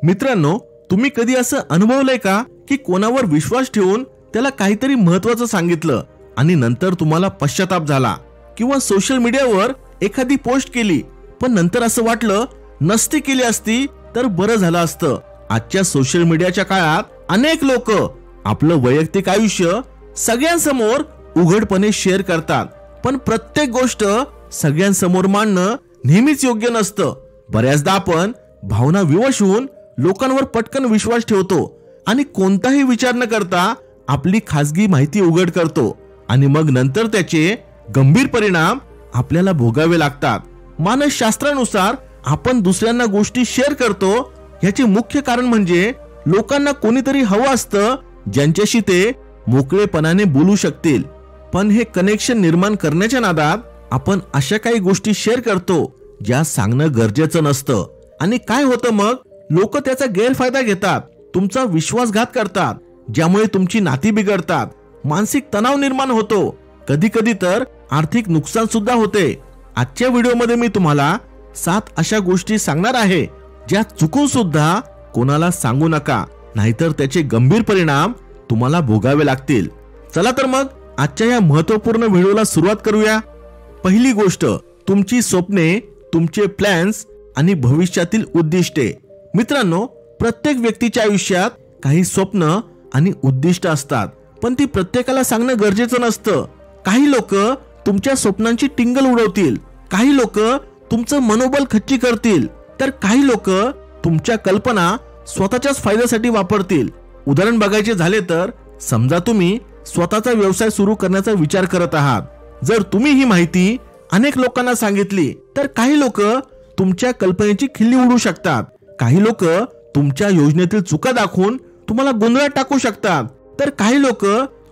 मित्रांनो, तुम्ही कधी असं अनुभवलंय का की कोणावर विश्वास ठेवून त्याला काहीतरी महत्त्वाचं सांगितलं आणि नंतर तुम्हाला पश्चाताप झाला, किंवा सोशल मीडियावर एखादी पोस्ट केली पण नंतर असं वाटलं नसती केली असती तर बरं झालं असतं. आजच्या सोशल मीडियाच्या काळात अनेक लोक आपलं वैयक्तिक आयुष्य सगळ्यांसमोर उघडपणे शेअर करतात, पण प्रत्येक गोष्ट सगळ्यांसमोर मांडणं नेहमीच योग्य नसतं. बऱ्याचदा आपण भावना विवश होऊन लोकांवर पटकन विश्वास ठेवतो आणि कोणताही विचार न करता आपली खासगी माहिती उघड करतो आणि मग नंतर त्याचे गंभीर परिणाम आपल्याला भोगावे लागतात. मानसशास्त्रानुसार आपण दुसऱ्यांना गोष्टी शेअर करतो याचे मुख्य कारण म्हणजे लोकांना कोणीतरी हवं असतं ज्यांच्याशी ते मोकळेपणाने बोलू शकतील. पण हे कनेक्शन निर्माण करण्याच्या नादात आपण अशा काही गोष्टी शेअर करतो ज्या सांगणं गरजेचं नसतं. आणि काय होतं मग, लोक त्याचा गैरफायदा घेतात, तुमचा विश्वासघात करतात, ज्यामुळे तुमची नाती बिघडतात, मानसिक तणाव निर्माण होतो, कधी कधी तर आर्थिक नुकसान सुद्धा होते. आजच्या व्हिडिओमध्ये मी तुम्हाला 7 अशा गोष्टी सांगणार आहे ज्या चुकून सुद्धा कोणाला सांगू नका, नाहीतर त्याचे गंभीर परिणाम तुम्हाला भोगावे लागतील. चला तर मग आजच्या या महत्त्वपूर्ण व्हिडिओला सुरुवात करूया. पहिली गोष्ट, तुमची स्वप्ने, तुमचे प्लॅन्स आणि भविष्यातील उद्दिष्टे. मित्रांनो, प्रत्येक व्यक्तीच्या आयुष्यात काही स्वप्न आणि उद्दिष्ट असतात, पण ती प्रत्येकाला सांगणं गरजेचं नसतं. काही लोक तुमच्या स्वप्नांची टिंगल उडवतील, काही लोक तुमचं मनोबल खच्ची करतील, तर काही लोक तुमच्या कल्पना स्वतःच्याच फायद्यासाठी वापरतील. उदाहरण बघायचे झाले तर समजा तुम्ही स्वतःचा व्यवसाय सुरू करण्याचा विचार करत आहात. जर तुम्ही ही माहिती अनेक लोकांना सांगितली तर काही लोक तुमच्या कल्पनेची खिल्ली उडवू शकतात, काही लोक तुमच्या योजनेतील चुका दाखवून तुम्हाला गोंधळात टाकू शकतात, तर काही लोक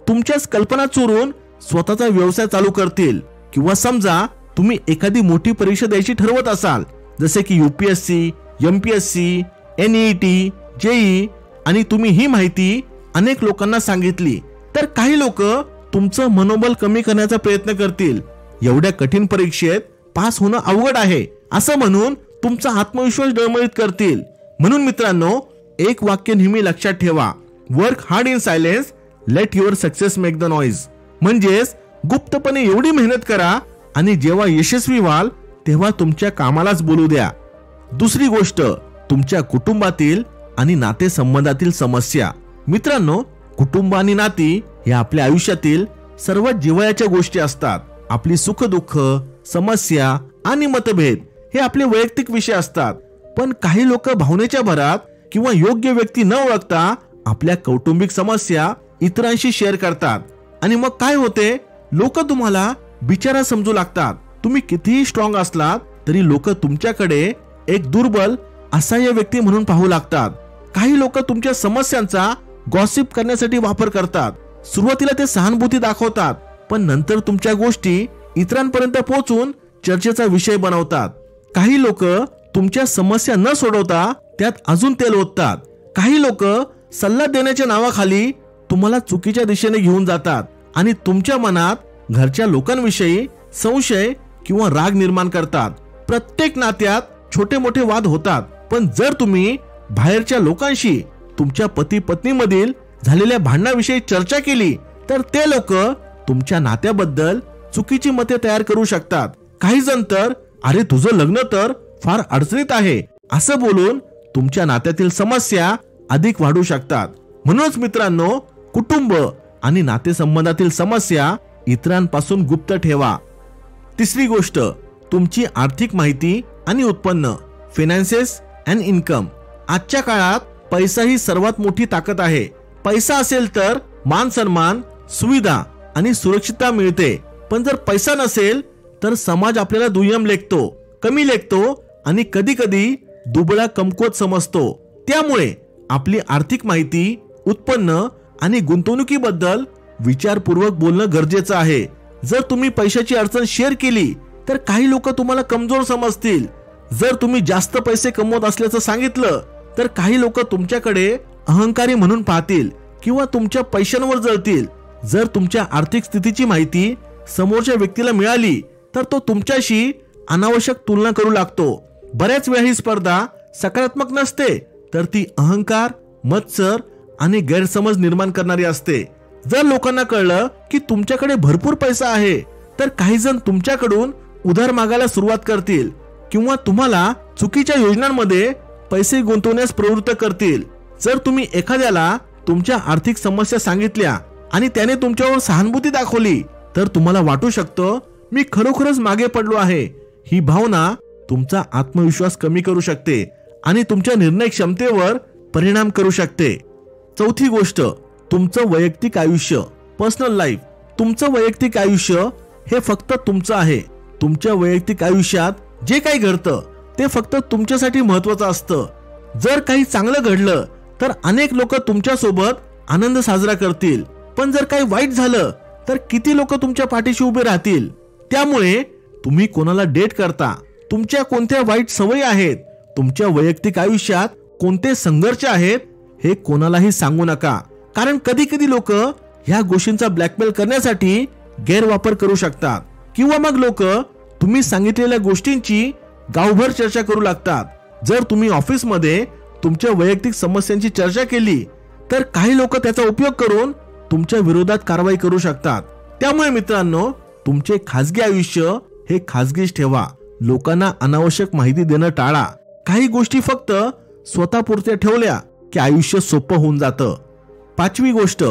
तुमच्याच कल्पना चोरून स्वतःचा व्यवसाय चालू करतील. किंवा समजा तुम्ही एखादी मोठी परीक्षा द्यायची ठरवत असाल, जसे की UPSC, MPSC, NET, JEE, आणि तुम्ही ही माहिती अनेक लोकांना सांगितली तर काही लोक तुमचं मनोबल कमी करण्याचा प्रयत्न करतील. एवढ्या कठीण परीक्षेत पास होणं अवघड आहे असं म्हणून तुमचा आत्मविश्वास डळमळीत करतील. म्हणून मित्रांनो, एक वाक्य नेहमी लक्षात ठेवा, work hard in silence, late your success make the noise. म्हणजेच गुप्तपणे एवढी मेहनत करा आणि जेव्हा यशस्वी व्हाल तेव्हा तुमच्या कामालाच बोलू द्या. दुसरी गोष्ट, तुमच्या कुटुंबातील आणि नातेसंबंधातील समस्या. मित्रांनो, कुटुंब आणि नाती हे आपल्या आयुष्यातील सर्वात जिव्हाळ्याच्या गोष्टी असतात. आपली सुखदुःख, समस्या आणि मतभेद हे आपले वैयक्तिक विषय असतात, पण काही लोक भावनेच्या भरात किंवा योग्य व्यक्ती न ओळखता आपल्या कौटुंबिक समस्या इतरांशी शेअर करतात. आणि मग काय होते, लोक तुम्हाला बिचारा समजू लागतात. तुम्ही कितीही स्ट्रॉंग असलात तरी लोक तुमच्याकडे एक दुर्बल, असहाय्य व्यक्ती म्हणून पाहू लागतात. काही लोक तुमच्या समस्यांचा गॉसिप करण्यासाठी वापर करतात. सुरुवातीला ते सहानुभूती दाखवतात, पण नंतर तुमच्या गोष्टी इतरांपर्यंत पोहोचून चर्चेचा विषय बनवतात. काही लोक तुमच्या समस्या न सोडवता त्यात अजून तेल ओततात. काही लोक सल्ला देण्याच्या नावाखाली तुम्हाला चुकीच्या दिशेने घेऊन जातात आणि तुमच्या मनात घरच्या लोकांविषयी संशय किंवा राग निर्माण करतात. प्रत्येक नात्यात छोटे मोठे वाद होतात, पण जर तुम्ही बाहेरच्या लोकांशी तुमच्या पती पत्नीमधील झालेल्या भांडणाविषयी चर्चा केली तर ते लोक तुमच्या नात्याबद्दल चुकीची मते तयार करू शकतात. काही जण तर अरे तुझं लग्न तर फार अडचणीत आहे असं बोलून तुमच्या नात्यातील समस्या अधिक वाढू शकतात. म्हणूनच मित्रांनो, कुटुंब आणि नातेसंबंधातील समस्या इतरांपासून गुप्त ठेवा. तिसरी गोष्ट, तुमची आर्थिक माहिती आणि उत्पन्न, फायनान्सेस अँड इन्कम. आजच्या काळात पैसा ही सर्वात मोठी ताकद आहे. पैसा असेल तर मान सन्मान, सुविधा आणि सुरक्षितता मिळते, पण जर पैसा नसेल तर समाज आपल्याला दुय्यम लेखतो, कमी लेखतो आणि कधी कधी दुबळा कमकुवत समजतो. त्यामुळे आपली आर्थिक माहिती, उत्पन्न आणि गुंतवणुकीबद्दल विचारपूर्वक बोलणं गरजेचं आहे. जर तुम्ही पैशाची अडचण शेअर केली तर काही लोक तुम्हाला कमजोर समजतील. जर तुम्ही जास्त पैसे कमवत असल्याचं सांगितलं तर काही लोक तुमच्याकडे अहंकारी म्हणून पाहतील किंवा तुमच्या पैशांवर जळतील. जर तुमच्या आर्थिक स्थितीची माहिती समोरच्या व्यक्तीला मिळाली तर तो तुमच्याशी अनावश्यक तुलना करू लागतो. बऱ्याच वेळा ही स्पर्धा सकारात्मक नसते, तर ती अहंकार, मत्सर आणि गैरसमज निर्माण करणारी असते. जर लोकांना कळलं की तुमच्याकडे भरपूर पैसा आहे, तर काही जण तुमच्याकडून उधार मागायला सुरुवात करतील किंवा तुम्हाला चुकीच्या योजनांमध्ये पैसे गुंतवण्यास प्रवृत्त करतील. जर तुम्ही एखाद्याला तुमच्या आर्थिक समस्या सांगितल्या आणि त्याने तुमच्यावर सहानुभूती दाखवली, तर तुम्हाला वाटू शकतं मी खरोखरच मागे पडलो आहे. ही भावना तुमचा आत्मविश्वास कमी करू शकते आणि तुमच्या निर्णय क्षमतेवर परिणाम करू शकते. चौथी गोष्ट, तुमचं वैयक्तिक आयुष्य, पर्सनल लाईफ. तुमचं वैयक्तिक आयुष्य हे फक्त तुमचं आहे. तुमच्या वैयक्तिक आयुष्यात जे काही घडतं ते फक्त तुमच्यासाठी महत्वाचं असतं. जर काही चांगलं घडलं तर अनेक लोक तुमच्यासोबत आनंद साजरा करतील, पण जर काही वाईट झालं तर किती लोक तुमच्या पाठीशी उभे राहतील. त्यामुळे तुम्ही कोणाला डेट करता, तुमच्या कोणत्या वाईट सवयी आहेत, तुमच्या वैयक्तिक आयुष्यात कोणते संघर्ष आहेत, हे कोणालाही सांगू नका. कारण कधी कधी लोक ह्या गोष्टींचा ब्लॅकमेल करण्यासाठी गैरवापर करू शकतात किंवा मग लोक तुम्ही सांगितलेल्या गोष्टींची गावभर चर्चा करू लागतात. जर तुम्ही ऑफिसमध्ये तुमच्या वैयक्तिक समस्यांची चर्चा केली तर काही लोक त्याचा उपयोग करून तुमच्या विरोधात कारवाई करू शकतात. त्यामुळे मित्रांनो, तुमचे खासगी आयुष्य हे खासगीच ठेवा. लोकांना अनावश्यक माहिती देणं टाळा. काही गोष्टी फक्त स्वतःपुरत्या ठेवल्या की आयुष्य सोपं होऊन जातं. पाचवी गोष्ट,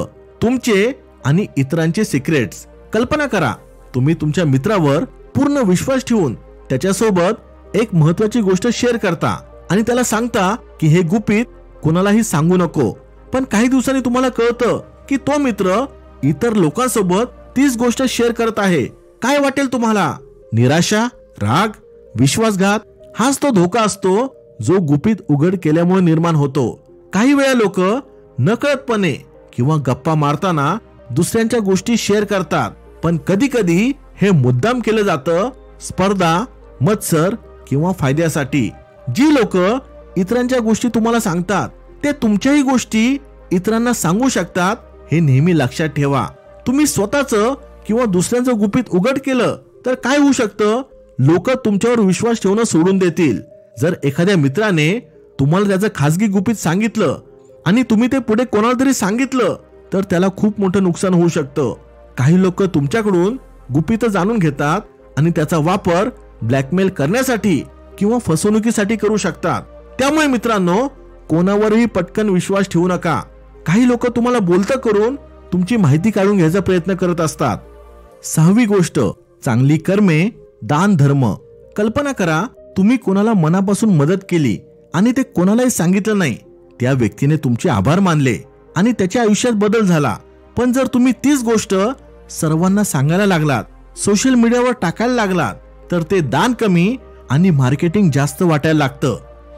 तुमचे आणि इतरांचे सिक्रेट्स. कल्पना करा, तुम्ही तुमच्या मित्रावर पूर्ण विश्वास ठेवून त्याच्यासोबत एक महत्वाची गोष्ट शेअर करता आणि त्याला सांगता की हे गुपित कोणालाही सांगू नको. पण काही दिवसांनी तुम्हाला कळतं की तो मित्र इतर लोकांसोबत तीच गोष्ट शेअर करत आहे. काय वाटेल तुम्हाला? निराशा, राग, विश्वासघात हाच तो धोका असतो जो गुपित उघड केल्यामुळे निर्माण होतो. काही वेळा लोक नकळतपणे किंवा गप्पा मारताना दुसऱ्यांच्या गोष्टी शेअर करतात, पण कधी कधी हे मुद्दाम केलं जातं, स्पर्धा, मत्सर किंवा फायद्यासाठी. जी लोक इतरांच्या गोष्टी तुम्हाला सांगतात ते तुमच्याही गोष्टी इतरांना सांगू शकतात, हे नेहमी लक्षात ठेवा. तुम्ही स्वतःचं किंवा दुसऱ्यांचं गुपित उघड केलं तर काय होऊ शकतं? लोक तुमच्यावर विश्वास ठेवणं सोडून देतील. जर एखाद्या मित्राने तुम्हाला त्याचं खासगी गुपित सांगितलं आणि तुम्ही ते पुढे कोणाला तरी सांगितलं तर त्याला खूप मोठं नुकसान होऊ शकतं. काही लोक तुमच्याकडून गुपित जाणून घेतात आणि त्याचा वापर ब्लॅकमेल करण्यासाठी किंवा फसवणुकीसाठी करू शकतात. त्यामुळे मित्रांनो, कोणावरही पटकन विश्वास ठेवू नका. काही लोक तुम्हाला बोलतं करून तुमची माहिती काढून घ्यायचा प्रयत्न करत असतात. सहावी गोष्ट, चांगली कर्मे, दान धर्म. कल्पना करा, तुम्ही कोणाला मनापासून मदत केली आणि ते कोणालाही सांगितलं नाही. त्या व्यक्तीने तुमचे आभार मानले आणि त्याच्या आयुष्यात बदल झाला. पण जर तुम्ही तीच गोष्ट सर्वांना सांगायला लागलात, सोशल मीडियावर टाकायला लागलात, तर ते दान कमी आणि मार्केटिंग जास्त वाटायला लागतं.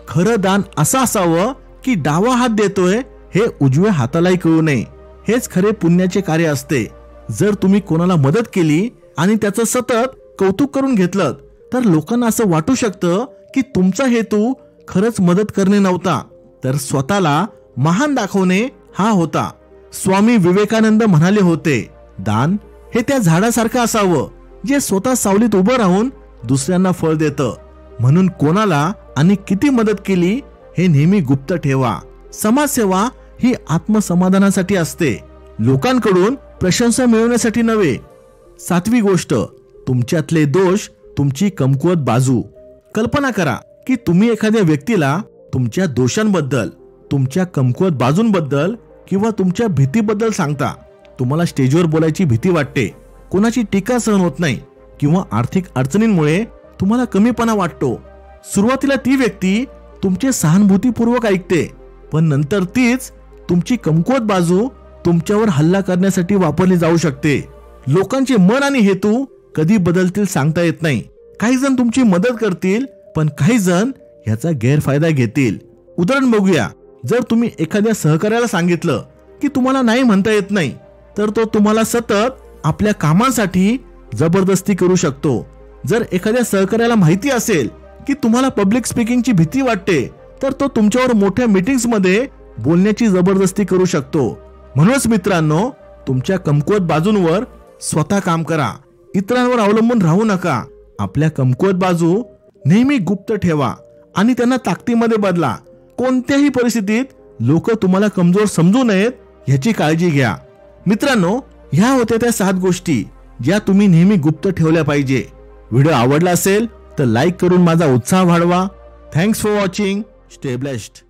खरं दान असं असावं की डावा हात देतोय हे उजव्या हातालाही कळू नये. हेच खरे पुण्याचे कार्य असते. जर तुम्ही कोणाला मदत केली आणि त्याचं सतत कौतुक करून घेतलं तर लोकांना असं वाटू शकतं की तुमचा हेतू खरंच मदत करणे नव्हता, तर स्वतःला महान दाखवणे हा होता. स्वामी विवेकानंद म्हणाले होते, दान हे त्या झाडासारखं असावं जे स्वतः सावलीत उभं राहून दुसऱ्यांना फळ देतं. म्हणून कोणाला आणि किती मदत केली हे नेहमी गुप्त ठेवा. समाजसेवा ही आत्मसमाधानासाठी असते, लोकांकडून प्रशंसा मिळवण्यासाठी नव्हे. सातवी गोष्ट, तुमच्यातले दोष तुमची कमकुवत बाजू. कल्पना करा की तुम्ही एखाद्या व्यक्तीला तुमच्या दोषांबद्दल, तुमच्या कमकुवत बाजूंबद्दल किंवा तुमच्या भीतीबद्दल सांगता. तुम्हाला स्टेजवर बोलायची भीती वाटते, कोणाची टीका सहन होत नाही किंवा आर्थिक अडचणींमुळे तुम्हाला कमीपणा वाटतो. सुरुवातीला ती व्यक्ती तुमचे सहानुभूतीपूर्वक ऐकते, पण नंतर तीच तुमची कमकुवत बाजू तुमच्यावर हल्ला करण्यासाठी वापरली जाऊ शकते. लोकांचे मन आणि हेतू कधी बदलतील सांगता येत नाही. काही जण तुमची मदत करतील, पण काही जण याचा गैरफायदा घेतील. उदाहरण बघूया. जर तुम्ही एखाद्या सहकार्याला सांगितलं की तुम्हाला नाही म्हणता येत नाही, तर तो तुम्हाला सतत आपल्या कामांसाठी जबरदस्ती करू शकतो. जर एखाद्या सहकार्याला माहिती असेल की तुम्हाला पब्लिक स्पीकिंगची भीती वाटते, तर तो तुमच्यावर मोठ्या मीटिंग्स मध्ये बोलण्याची जबरदस्ती करू शकतो. म्हणूनच मित्रांनो, तुमच्या कमकुवत बाजूंवर स्वतः काम करा. इतरांवर अवलंबून राहू नका. आपल्या कमकुवत बाजू नेहमी गुप्त ठेवा आणि त्यांना ताकदीमध्ये बदला. कोणत्याही परिस्थितीत लोक तुम्हाला कमजोर समजू नयेत याची काळजी घ्या. मित्रांनो, ह्या होत्या त्या 7 गोष्टी ज्या तुम्ही नेहमी गुप्त ठेवल्या पाहिजे. व्हिडिओ आवडला असेल तर लाईक करून माझा उत्साह वाढवा. Thanks for watching. Stay blessed.